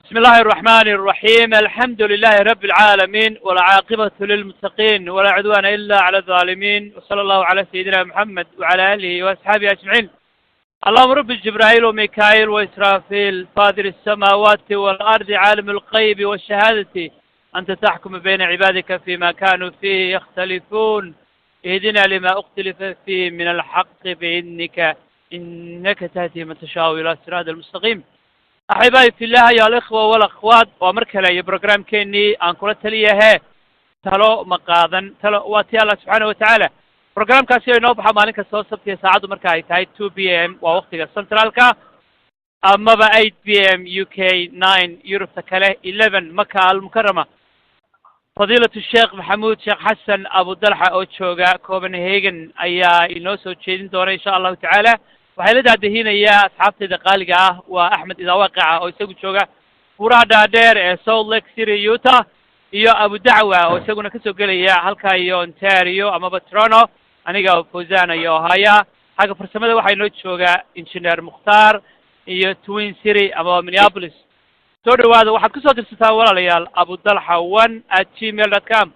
بسم الله الرحمن الرحيم. الحمد لله رب العالمين، والعاقبة للمتقين، ولا عدوان إلا على الظالمين، وصلى الله على سيدنا محمد وعلى آله وأصحابه أجمعين. اللهم رب جبرائيل وميكائيل وإسرافيل فاطر السماوات والأرض عالم الغيب والشهادة، أنت تحكم بين عبادك فيما كانوا فيه يختلفون، اهدنا لما اختلف فيه من الحق بإذنك، إنك تهدي من تشاء إلى الصراط المستقيم. أحبائي في الله يا الإخوة والأخوات، ومركلة برنامج كيني أنكرة تليه تلو مقاذن تلو واتي الله سبحانه وتعالى. برنامج كاسيو نوبح مالك الصوص في ساعة مركاي تاي 2 PM ووقت السنترال كا، أما 8 PM UK 9 يوروب تكله 11 مكة المكرمة. فضيلة الشيخ محمود شيخ حسن أبو دلحة أوتشوغا كوبنهاجن أيا إنوسو تشيدين دوري إن شاء الله تعالى. waxay la daadahinayaa asxaabtayda qaaliga ah waa axmed idawaqaca oo isagu jooga furaha dhaadheer ee Salt Lake City Utah, iyo abu dacwa oo isaguna kasoo gelaya halka iyo Ontario amaba Toronto. aniga Fawzan iyo haya xagga farsamada waxay noo jooga engineer Mukhtaar iyo Twin City amaba Minneapolis. soo dhawaada waxaad kusoo dirsataa walaalayaal abudalxa1@gmail.com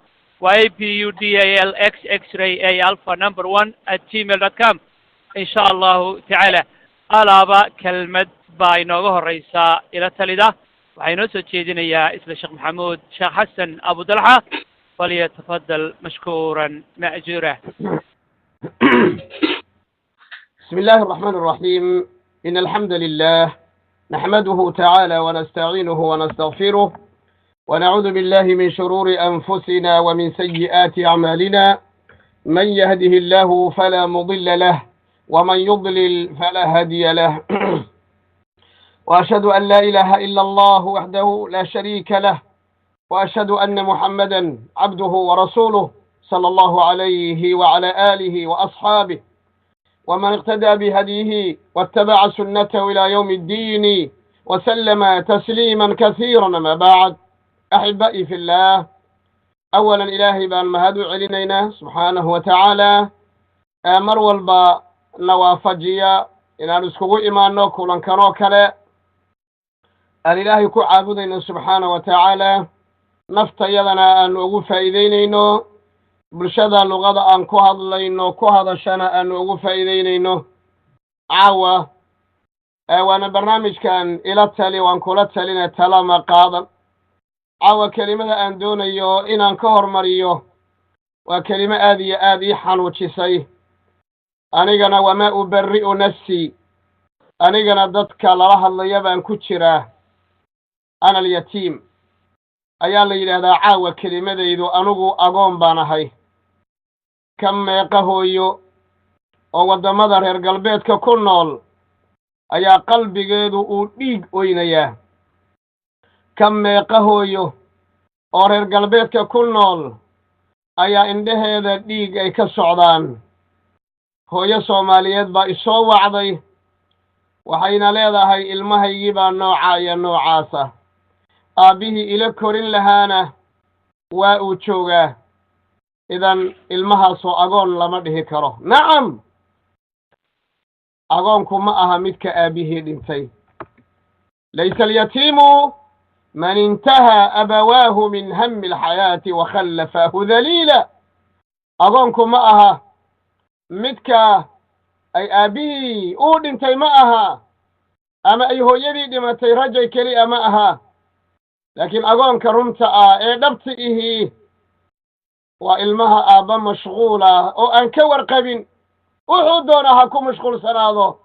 waa abudalxxray1@gmail.com إن شاء الله تعالى. ألابا كلمة باينوغه الرئيسة إلى التالدة وحينو سوتشيدين يا إسم الشيخ محمود شيخ حسن أبو دلحة، فليتفضل مشكورا مأجورا. بسم الله الرحمن الرحيم. إن الحمد لله نحمده تعالى ونستعينه ونستغفره، ونعوذ بالله من شرور أنفسنا ومن سيئات أعمالنا. من يهده الله فلا مضل له، ومن يضلل فلا هادي له. وأشهد أن لا إله إلا الله وحده لا شريك له، وأشهد أن محمدا عبده ورسوله صلى الله عليه وعلى آله وأصحابه ومن اقتدى بهديه واتبع سنته إلى يوم الدين وسلم تسليما كثيرا. ما بعد، أحبائي في الله، أولا إلهي بأن مهدو علينا سبحانه وتعالى أمر والبا نوافجيا إن نسكو إيمانو كولان كانو كلا الإلهي كو عابدين سبحانه وتعالى نفط يدنا أن أغو فايدينينو برشادا لغادا أن كو هادلينو كو هادا شانا أن أغو فايدينينو عاوة وانا برنامج كان إلى التالي وان كولا تالينا تلاما قادا عاوة كلمة أن دونيو إن أنكهر مريو وكلمة آذي حانوشيسي anigana wamaa ubari'u nafsi, anigana dadka lala hadlaya baan ku jiraa. ana alyatiim ayaa la yidhaahdaa caawa kelimadaydu. anugu agoon baan ahay. ka meeqa hooyo oo waddamada reer galbeedka ku nool ayaa qalbigeedu uu dhiig oynayaa. ka meeqa hooyo oo reer galbeedka ku nool ayaa indhaheeda dhiig ay ka socdaan. hooyo Soomaaliyeed baa isoo wacday, waxayna leedahay ilmahaygii baa nooca iyo noocaasa, aabbihii ila korin lahaana waa uu joogaa. idan ilmahaasoo agoon lama dhihi karo. nacam, agoonku ma aha midka aabbihii dhintay. laysa alyatiimu man intahaa abawaahu min hammi alxayaati wa khallafaahu daliila. agoonku ma aha midka ay aabbihii uu dhintay ma aha, ama ay hooyadii dhimatay rajay keliya ma aha. laakiin agoonka runta ah ee dhabta ihii waa ilmaha aabba mashquula oo aan ka warqabin, wuxuu doonaa ha ku mashquulsanaado,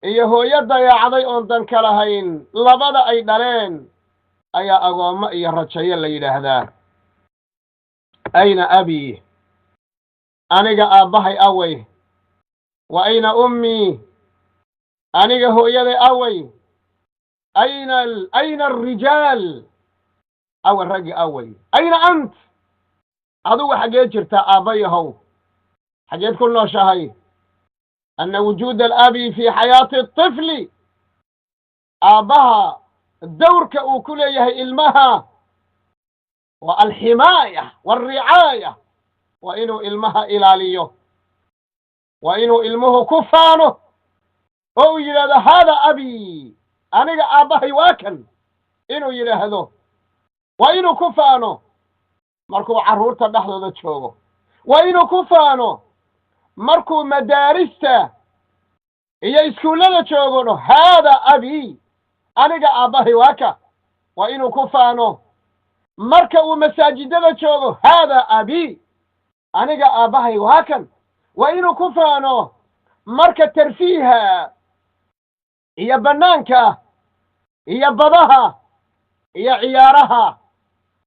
iyo hooyo dayaacday oon dan ka lahayn. labada ay dhaleen ayaa agoommo iyo rajayo la yidhaahdaa. ayna abii, aniga aabbahay away. wa ayna ummii, aniga hooyaday away. ayna alrijaal, awa raggi away. ayna ant, adugu xaggee jirtaa aabbayahow? xaggeed ku nooshahay? anna wujuuda alabi fi xayaati atifli, aabbaha dawrka uu ku leeyahay ilmaha waa alximaaya waalricaaya. waa inuu ilmaha ilaaliyo, waa inuu ilmuhu ku faano oo uu yidhaahdo haada abii, aniga aabbahay waa kan. inuu yidhaahdo waa inuu ku faano markuu carruurta dhexdooda joogo waa inuu ku faano markuu madaarista iyo iskuullada joogo haada abi aniga aabbahay waa ka waa inuu ku faano marka uu masaajidada joogo haada abi aniga aabbahay waa kan waa inuu ku faano marka tarfiiha iyo bannaanka iyo badaha iyo ciyaaraha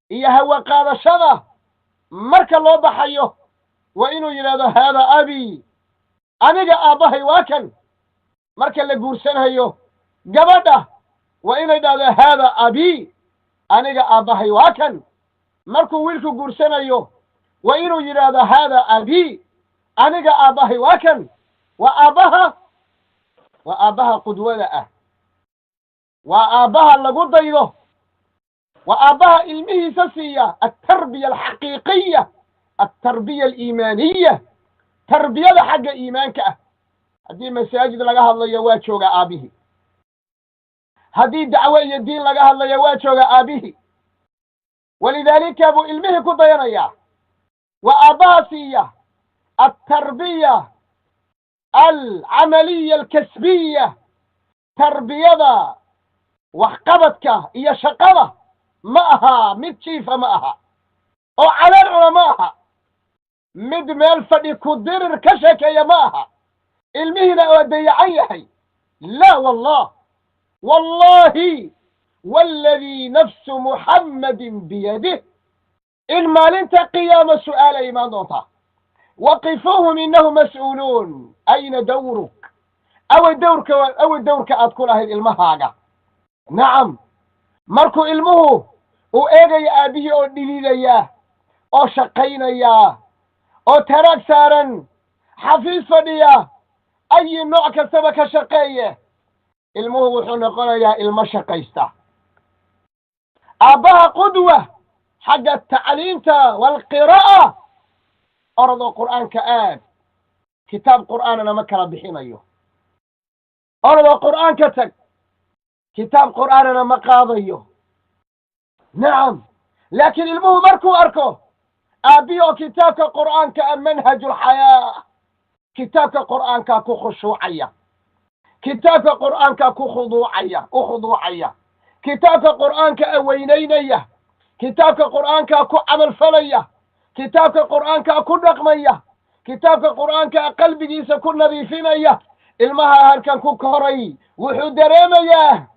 iyo hawa qaadashada marka loo baxayo waa inuu yidhaahdo haada abi aniga aabbahay waa kan marka la guursanayo gabadha waa inay dhahdo haada abi aniga aabbahay waa kan markuu wiilku guursanayo waa inuu yidhaahdo haada abi aniga aabbahay waa kan waa aabbaha qudwada ah waa aabbaha lagu daydo waa aabbaha ilmihiisa siiya altarbiya alxaqiiqiya altarbiya aliimaaniya tarbiyada xagga iimaanka ah haddii masaajid laga hadlayo waa jooga aabbihii haddii dacwo iyo diin laga hadlayo waa jooga aabbihii walidaalika buu ilmihii ku dayanayaa waa aabbaha siiya altarbiya alcamaliya alkasbiya tarbiyada waxqabadka iyo shaqada ma aha mid jiifa ma aha oo caleen cuna ma aha mid meel fadhi ku dirir ka sheekeeya ma aha ilmihiina oo dayacan yahay laa wallah wallahi waaladii nafsu muxammadin biyadih in maalinta qiyaama su'aala imaan doontaa waqifuuhum innahum mas'uuluun ayna dawruk awa dawrka aad ku lahayd ilmahaaga nacam markuu ilmuhu uu eegayo aabbihii oo dhiliidaya oo shaqaynaya oo taraag saaran xafiis fadhiya ayi nooc kastaba ka shaqeeye ilmuhu wuxuu noqonayaa ilmo shaqaysta aabbaha qudwa xagga tacliimta waalqiraa'a orodoo qur'aanka aad kitaab qur'aanana ma kala bixinayo orodoo qur'aanka tag kitaab qur'aanana ma qaadayo nacam laakiin ilmuhu markuu arko aabbihi oo kitaabka qur'aanka a manhajulxayaa kitaabka qur'aankaa ku khushuucaya kitaabka qur'aankaa u khuduucaya kitaabka qur'aanka a weynaynaya kitaabka qur'aankaa ku camalfalaya kitaabka qur'aankaa ku dhaqmaya kitaabka qur'aankaa qalbigiisa ku nadiifinaya ilmaha halkan ku koray wuxuu dareemayaa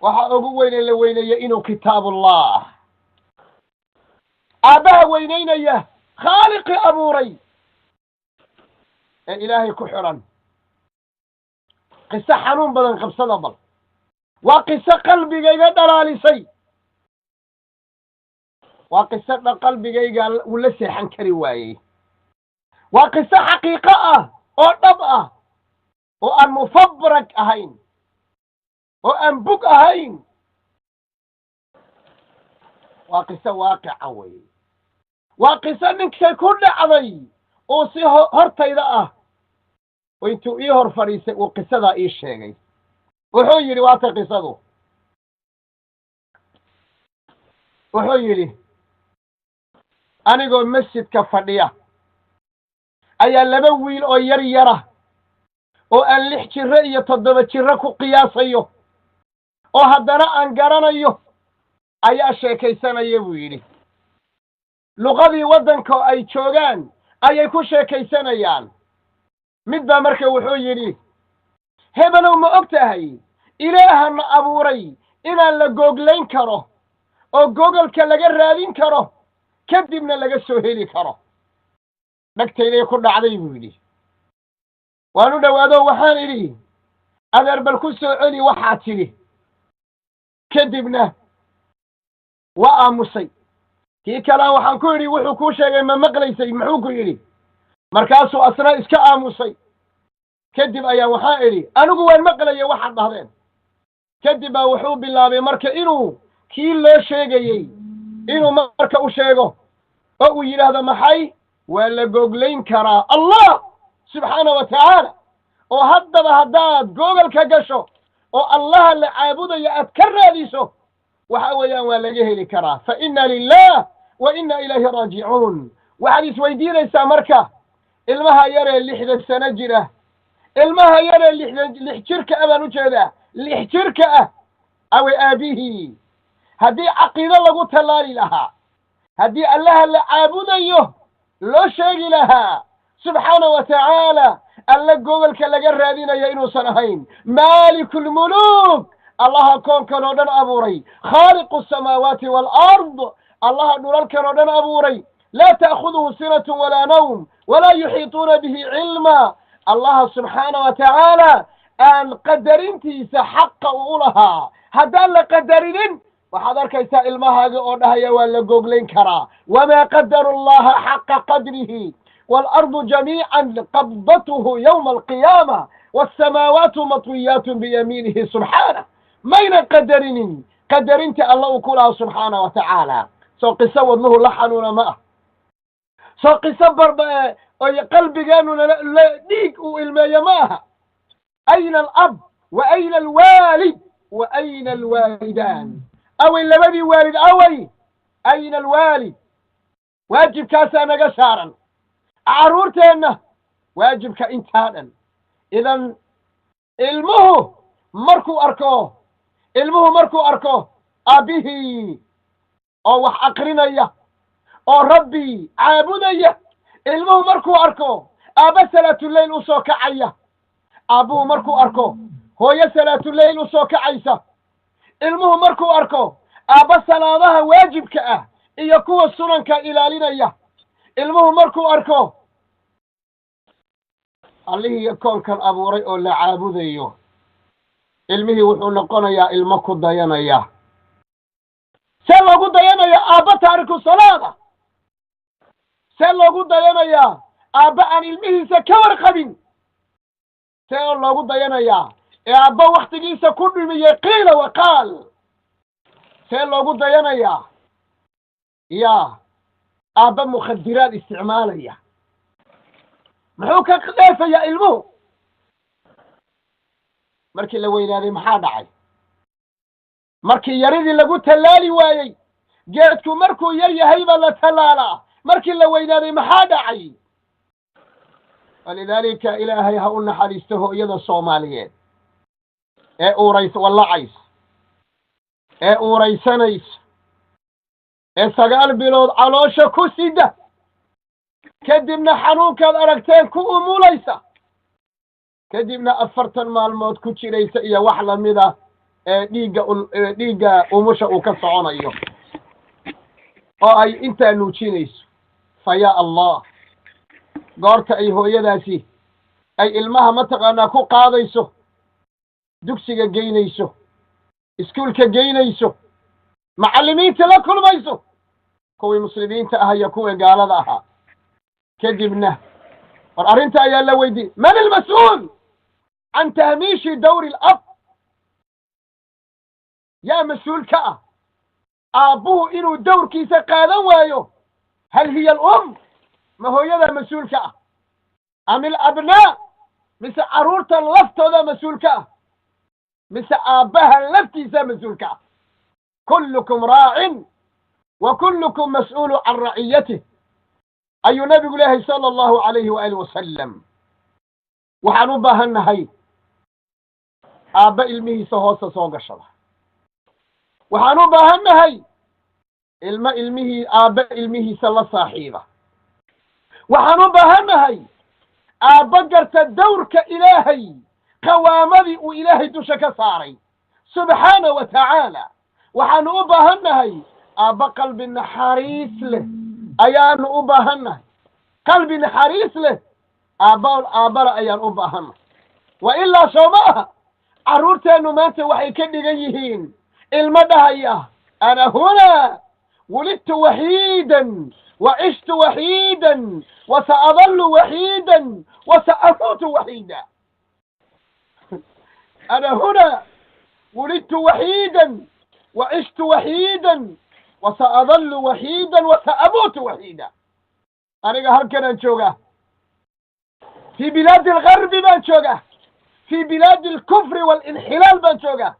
waxa ugu weyne la weynaya inuu kitaabullah aabbaha weynaynaya khaaliqii abuuray ee ilaahay ku xidhan qiso xanuun badan qabsada bal waa qiso qalbigayga dhalaalisay waa qiso qalbigayga uu la seexan kari waayey waa qiso xaqiiqo ah oo dhab ah oo aan mufabrag ahayn oo aan bug ahayn waa qiso waaqica weeye waa qiso ninkay ku dhacday oo si hortayda ah oo intuu ii hor fadhiisay uu qisadaa ii sheegay wuxuu yidhi waata qisadu wuxuu yidhi anigoo masjidka fadhiya ayaa laba wiil oo yar yara oo aan 6 jiro iyo 7 jiro ku qiyaasayo oo haddana aan garanayo ayaa sheekaysanaya buu yidhi luqadii waddanka ay joogaan ayay ku sheekaysanayaan mid baa marka wuxuu yidhi hebelow ma og tahay ilaahana abuuray inaan la googlayn karo oo googolka laga raadin karo kadibna laga soo heli karo dhagtayday ku dhacday buu yidhi waan u dhowaado waxaan idhi adeer bal ku soo celi waxaad tidhi kadibna waa aamusay kii kalaan waxaan ku idhi wuxuu kuu sheegay ma maqlaysay muxuu ku yidhi markaasuu asna iska aamusay kadib ayaa waxaan idhi anigu waan maqlaya waxaad dhahdeen kadib baa wuxuu bilaabay marka inuu kii loo sheegayey inuu marka u sheego oo uu yidhaahdo maxay waa la googlayn karaa allah subxaana wa tacaala oo haddaba haddaad googolka gasho الله اللي عابده يأذكر ليسو وحاويا ولا جهل كرا فإنا لله وإنا إليه راجعون وحديث ويدين يسامركا المها يرى اللي حدث سنجرة المها يرى اللي حجرك أبا نجده اللي حجرك أو أبيه هذه عقيدة الله تلالي لها هذه الله اللي عابده لو شيء لها سبحانه وتعالى الله قولك اللي قرادين يا سنهين مالك الملوك الله كون كنودن أبوري خالق السماوات والأرض الله نور كنودن أبوري لا تأخذه سنة ولا نوم ولا يحيطون به علما الله سبحانه وتعالى أن قدرنتي سحق أولها هذا لقدرين وحضر كيسا المها قولها يوالا قوغلين كرا وما قدر الله حق قدره والأرض جميعا قبضته يوم القيامة والسماوات مطويات بيمينه سبحانه مين قدرني قدرنت الله كلها سبحانه وتعالى سو قصة وضنه لحنونا معه سو قصة قلبي قالوا ديك والماء معها أين الأب وأين الوالد وأين الوالدان أو اللي بدي والد أوي أين الوالد واجب كاسانا قسارا عرورتنا واجب كإنتانا إذن علمه مركو أركوه أبيه أو وح أقرنية أو ربي عابدية علمه مركو أركوه أبا صلاة الليل أسوك عية أبوه مركو أركوه هو صلاة الليل أسوك عيسى علمه مركو أركوه أبا صلاة واجب كأه إيكو السنن كإلالينية علمه مركو أركوه اللي يكون كان أبو ريء ولا عابديه علمه وحو نقونيا علمكو ديانيا سيلوغو ديانيا آبا تاركو الصلاة سيلوغو ديانيا آبا عن علمه سكور خبين سيلوغو ديانيا آبا وقت جيسا كل من يقيل وقال سيلوغو ديانيا يا آبا مخدرات استعماليا محوكا قدافة يا علمه markii la weynaaday maxaa dhacay markii yaridii lagu talaali waayay geedku markuu yar yahay baa la talaalaa markii la weynaaday maxaa dhacay walidaalika ilaahay ha u naxariisto hooyada Soomaaliyeed ee uurays ee uuraysanays ee 9 bilood caloosha ku sida kadibna xanuunkaad aragteen ku umulaysa kadibna 40 maalmood ku jiraysa iyo wax la mid ah dhiiga umusha uu ka soconayo oo ay inta nuujinayso faya Allah goorta ay hooyadaasi ay ilmaha mataqaana ku qaadayso dugsiga geynayso iskuulka geynayso macallimiinta la kulmayso kuwii muslimiinta ah iyo kuwii gaalada ah kadibna war arinta ayaa la weydiiyay man al-mas'uul عن تهميش دور الأب يا مسؤول كأ أبوه إنه دور كيسا قادم وايو هل هي الأم ما هو يدا مسؤول كأ أم الأبناء مثل عرورة اللفت هذا مسؤول كأ مثل أباها اللفت كيسا مسؤول كأ كلكم راع وكلكم مسؤول عن رعيته أي نبي الله صلى الله عليه وآله وسلم وحنوبها النهي آبا علمه سهوسة سوغشرة وحنوبها النهي علمه آبا علمه سلا صاحبة وحنوبها النهي آبا قرت الدور كإلهي قوامذي وإلهي تشك صاري سبحانه وتعالى وحنوبها النهي آبا قلب النحاريس له أيان أبها النهي قلب النحاريس له آبار أيان أباهم وإلا سوماها عرورتين مات وحي كدغيهين المدهية أنا هنا ولدت وحيدا وعشت وحيدا وسأظل وحيدا وسأموت وحيدا أنا هنا ولدت وحيدا وعشت وحيدا وسأظل وحيدا وسأموت وحيدا أنا هركنا نشوغا في بلاد الغرب ما نشوغا في بلاد الكفر والانحلال بانشوغا.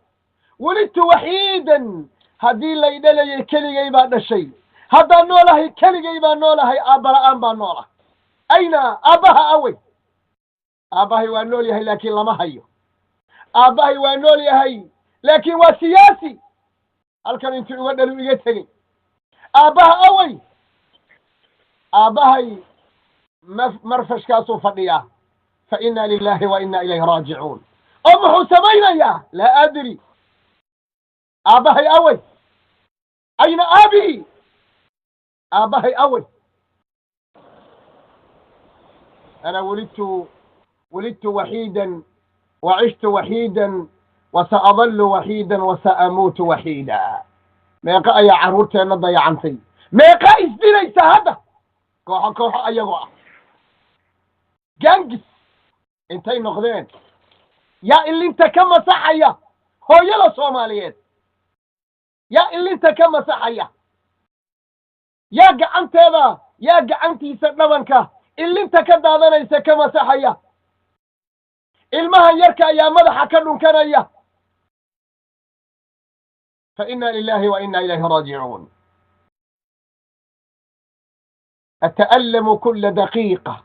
ولدت وحيدا هذه الليلة لي كلي جيبا الشيء هذا نوله كلي جيبا نوله أبا أنبا نوله. أين أباها أوي؟ أباهي وانولي هي لكن لما هيو. أباهي وانولي هي لكن وسياسي. هل كان انتو يودلوا يجتني؟ أباها أوي. أباهي مرفش كاسو فضيا فإنا لله وإنا إليه راجعون. أم حسبين يا لا أدري. أباهي أوي. أين أبي؟ أباهي أوي. أنا ولدت وحيدا وعشت وحيدا وسأظل وحيدا وسأموت وحيدا. ميقا يا عرورتي أنا ضيعنتي ميقا إسدي ليس هذا كوحا أيغوا جنجس انتي نقدين يا اللي انت كما صحيا هو يلا صوماليات يا اللي انت كما صحيا يا قعنت هذا يا قعنتي سنبنك اللي انت كدادنا يسا كما صحيا المها يركا يا مدحا كنون كنيا. فإنا لله وإنا إليه راجعون. أتألم كل دقيقة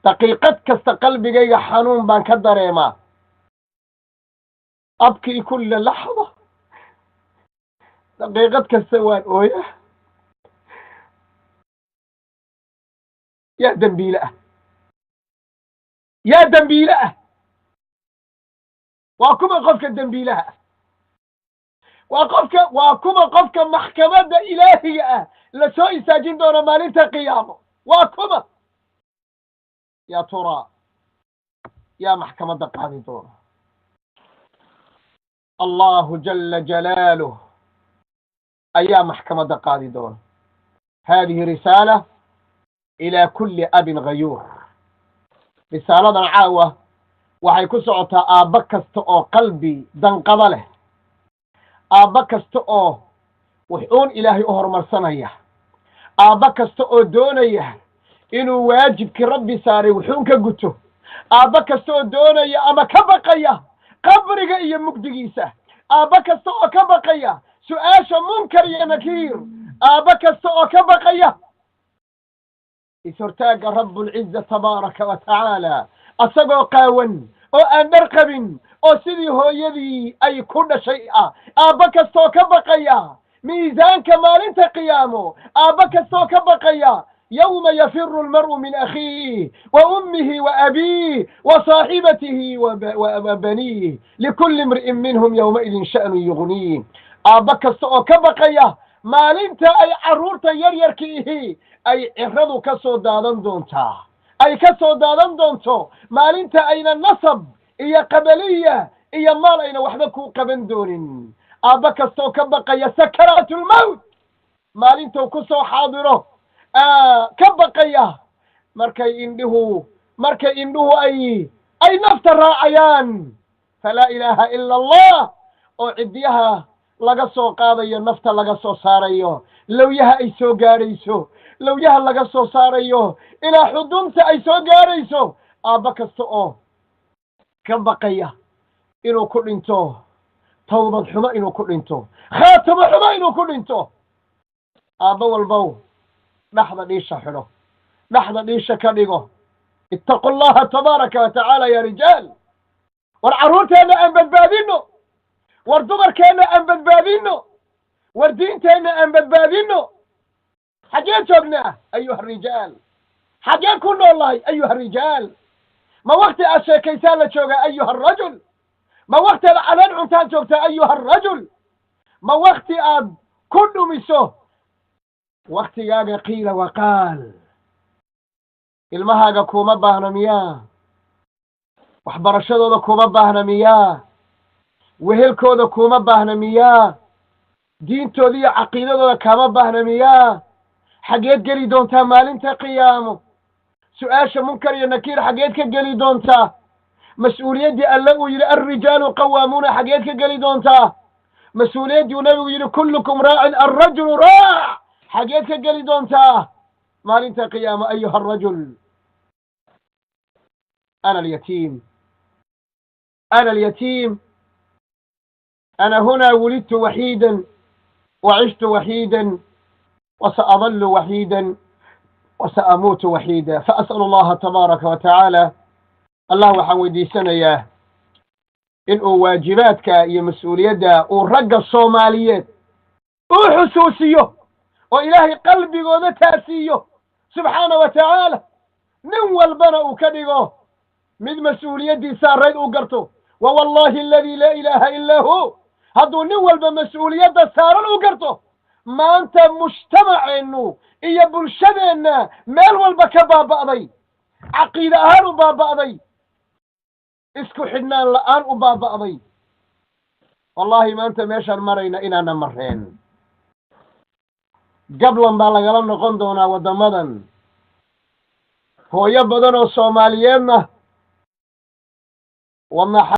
دقيقتك استقلبي جاي حنون بان كدريما أبكي كل لحظة دقيقتك السوان أويا يا دنبيلة يا دنبيلة وكما قفك الدنبيلة وكما قفك محكمة إلهية لسوء ساجين دون مالين قيامه وكما يا ترى يا محكمة قاضي دون الله جل جلاله أي محكمة قاضي دون. هذه رسالة إلى كل أب غيور. رسالة عاوة وحيكون سعطة آبكستو قلبي دنقضله آبكستو وحون إلهي أهر مرسانية آبكستو دونيه إنو واجب كربي ساري وحونك قلتو آبكستو دونيه أما كبقية قبرك إيا مقدقيسة آبكستو كبقية سؤاش منكر يا نكير آبكستو كبقية إسرتاق رب العزة تبارك وتعالى أسقو قاون أو أنرقب أو سيدي هو يدي أي كل شيء آبك السوك بقيا ميزان كمال انت قيامه آبك السوك بقيا يوم يفر المرء من أخيه وأمه وأبيه وصاحبته وبنيه لكل امرئ منهم يومئذ شأن يغنيه. آبك السوك بقيا مال انت أي عرورتا يريركيه أي إحرضو كسو دادن دونتا أي كسو دادن دونتو مال انت أين النصب إيا قبلية إيا مال أين وحدكو قبن دون. آبك السو كبقيا سكرات الموت مال انت وكسو حاضره كبقيا مركي إنده أي نفط الراعيان فلا إله إلا الله أعديها laga soo qaadayo nafta laga soo saarayo lawyaha ay soo gaarayso lawyaha laga soo saarayo ilaa xudunta ay soo gaarayso aaba kasta oo ka baqaya inuu ku dhinto tawbad xumo inuu ku dhinto khaatamo xumo inuu ku dhinto aaba walbow dhaxda dhiisha xidho dhaxda dhiisha ka dhigo ittaqullaha tabaaraka wa tacaala ya rijaal war caruurteena aan badbaadino war dumarkeena aan badbaadino war diinteena aan badbaadino xagee joognaa ayuha rijaal xagee ku noolahay ayuha rijaal ma waqti aad sheekaysaa la joogaa ayuha rajul ma waqti aad calaan cuntaan joogtaa ayuha rajul ma waqti aad ku dhumiso waqtigaaga qiila waqaal ilmahaaga kuma baahna miyaa waxbarashadooda kuma baahna miyaa wehelkooda kuma baahna miyaa diintooda iyo caqiidadooda kama baahna miyaa xageed geli doontaa maalinta qiyaamo su-aasha munkar iyo nakiir xageed ka geli doontaa mas-uuliyaddii alle uu yidhi alrijaalu qawaamuuna xageed ka geli doontaa mas-uuliyaddii uu nabigu yidhi kullukum raacin alrajulu raac xageed ka geli doontaa maalinta qiyaamo ayuha arajul ana alyatiim أنا اليتيم، أنا هنا ولدت وحيدا وعشت وحيدا وسأظل وحيدا وسأموت وحيدا. فأسأل الله تبارك وتعالى الله وحودي سنياه إنه واجباتك يا مسؤولية ورقة الصوماليات وحسوسيه وإلهي قلبي وذتاسيه سبحانه وتعالى نول بنا كدغو من مسؤوليتي ساريد وقرته. ووالله الذي لا إله إلا هو هذو نول بمسؤوليته سارل وقرته ما أنت مجتمع إنه إيا بلشدة إنه مال والبكبا بأضي عقيدة أهل وبابا أضي اسكو حدنان الآن وبابا أضي. والله ما أنت ميشان مرينا إنا نمرين قبل ما لقلنا قندونا ودمدا هو يبدو الصوماليين وما